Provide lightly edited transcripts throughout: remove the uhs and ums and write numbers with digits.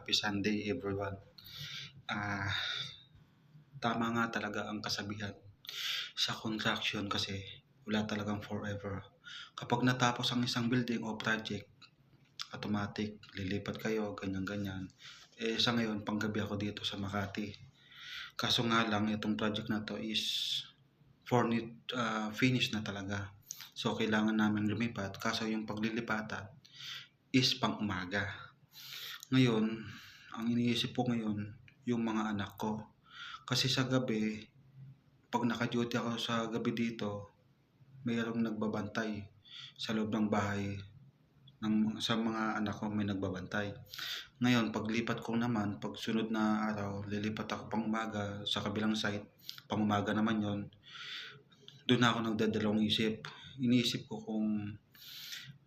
Happy Sunday everyone. Ah, Tama nga talaga ang kasabihan sa construction kasi wala talagang forever. Kapag natapos ang isang building o project, automatic lilipat kayo, ganyan-ganyan. Sa ngayon, panggabi ako dito sa Makati. Kaso nga lang, itong project na to is finish na talaga. So, kailangan namin lumipat. Kaso yung paglilipatan is pang umaga. Ngayon, ang iniisip ko ngayon, yung mga anak ko. Kasi sa gabi, pag naka-duty ako sa gabi dito, mayroong nagbabantay sa loob ng bahay. Sa mga anak ko may nagbabantay. Ngayon, paglipat ko naman, pag sunod na araw, lilipat ako pang umaga sa kabilang site. Pang umaga naman yon. Doon ako nagdadalawang isip. Iniisip ko kung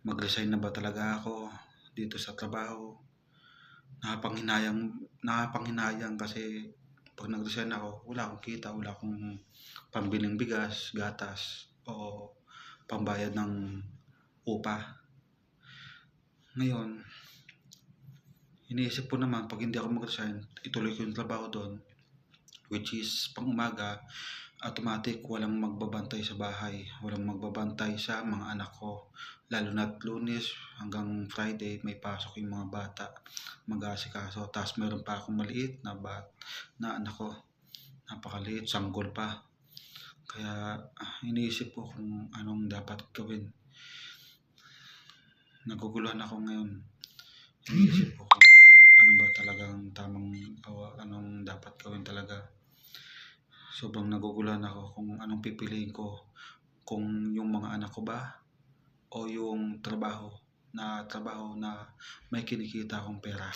mag-resign na ba talaga ako dito sa trabaho. Nakapanghinayang kasi pag nag-resign ako, wala akong kita, wala akong pambiling bigas, gatas, o pambayad ng upa. Ngayon, iniisip ko naman pag hindi ako mag-resign, ituloy ko yung trabaho doon, which is pang umaga, automatic walang magbabantay sa bahay, walang magbabantay sa mga anak ko. Lalo na't Lunes hanggang Friday may pasok yung mga bata, mag-aasikaso. Tapos meron pa akong maliit na anak ko, napakaliit, sanggol pa. Kaya iniisip ko kung anong dapat gawin. Naguguluhan ako ngayon. Iniisip ko kung ano ba talagang tamang o anong dapat gawin talaga. Sobrang naguguluhan ako kung anong pipiliin ko. Kung yung mga anak ko ba o yung trabaho na may kinikita akong pera.